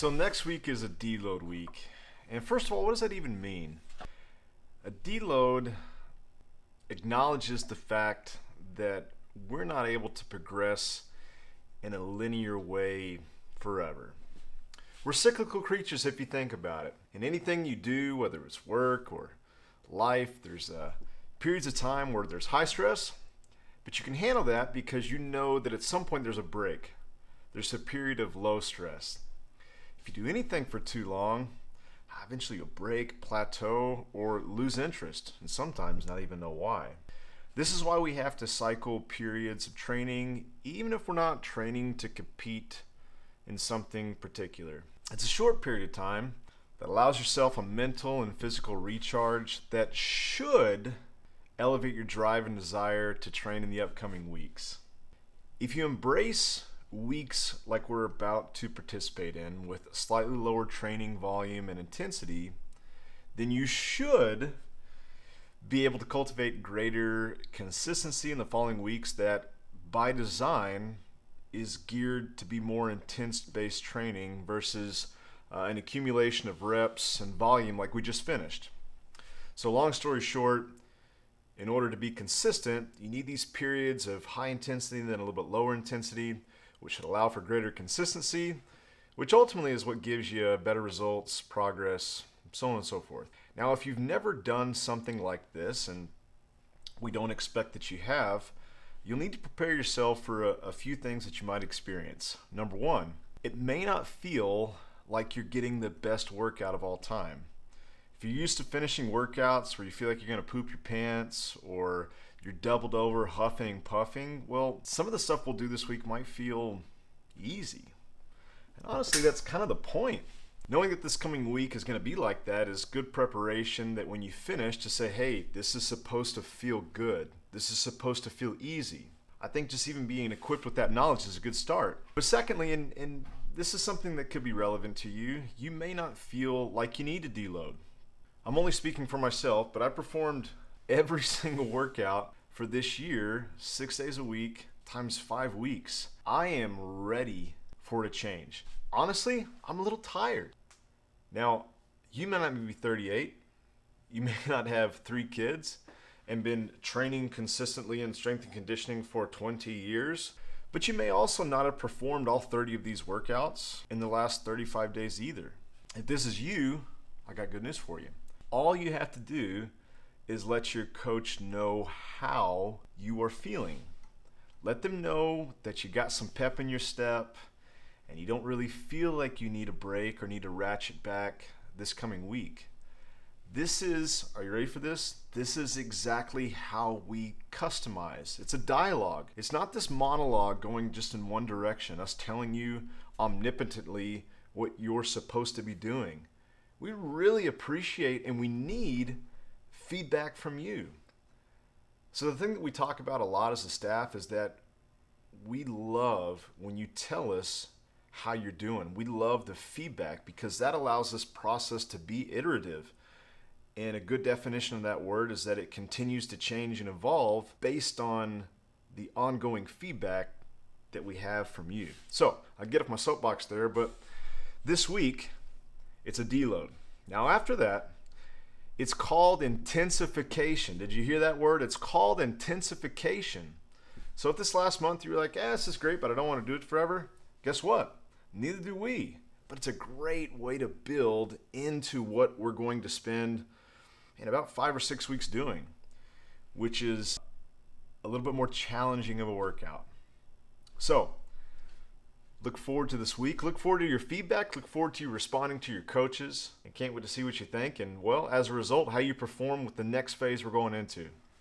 So next week is a deload week. And first of all, what does that even mean? A deload acknowledges the fact that we're not able to progress in a linear way forever. We're cyclical creatures if you think about it. In anything you do, whether it's work or life, there's periods of time where there's high stress, but you can handle that because you know that at some point there's a break. There's a period of low stress. If you do anything for too long, eventually you'll break, plateau, or lose interest, and sometimes not even know why. This is why we have to cycle periods of training, even if we're not training to compete in something particular. It's a short period of time that allows yourself a mental and physical recharge that should elevate your drive and desire to train in the upcoming weeks. If you embrace weeks like we're about to participate in with slightly lower training volume and intensity, then you should be able to cultivate greater consistency in the following weeks that by design is geared to be more intense based training versus an accumulation of reps and volume like we just finished. So long story short, in order to be consistent, you need these periods of high intensity and then a little bit lower intensity, which should allow for greater consistency, which ultimately is what gives you better results, progress, so on and so forth. Now, if you've never done something like this, and we don't expect that you have, you'll need to prepare yourself for a few things that you might experience. Number one, it may not feel like you're getting the best workout of all time. If you're used to finishing workouts where you feel like you're going to poop your pants or you're doubled over, huffing, puffing, well, some of the stuff we'll do this week might feel easy. And honestly, that's kind of the point. Knowing that this coming week is going to be like that is good preparation that when you finish to say, hey, this is supposed to feel good. This is supposed to feel easy. I think just even being equipped with that knowledge is a good start. But secondly, and this is something that could be relevant to you, you may not feel like you need to deload. I'm only speaking for myself, but I performed every single workout for this year, 6 days a week, times 5 weeks. I am ready for a change. Honestly, I'm a little tired. Now, you may not be 38, you may not have 3 kids, and been training consistently in strength and conditioning for 20 years, but you may also not have performed all 30 of these workouts in the last 35 days either. If this is you, I got good news for you. All you have to do is let your coach know how you are feeling. Let them know that you got some pep in your step and you don't really feel like you need a break or need to ratchet back this coming week. This is, are you ready for this? This is exactly how we customize. It's a dialogue. It's not this monologue going just in one direction, us telling you omnipotently what you're supposed to be doing. We really appreciate and we need feedback from you. So the thing that we talk about a lot as a staff is that we love when you tell us how you're doing. We love the feedback because that allows this process to be iterative. And a good definition of that word is that it continues to change and evolve based on the ongoing feedback that we have from you. So I get off my soapbox there, but this week it's a deload. Now after that, it's called intensification. Did you hear that word? It's called intensification. So if this last month you were like, this is great, but I don't want to do it forever, guess what? Neither do we. But it's a great way to build into what we're going to spend in about 5 or 6 weeks doing, which is a little bit more challenging of a workout. So look forward to this week. Look forward to your feedback. Look forward to you responding to your coaches. I can't wait to see what you think and, well, as a result, how you perform with the next phase we're going into.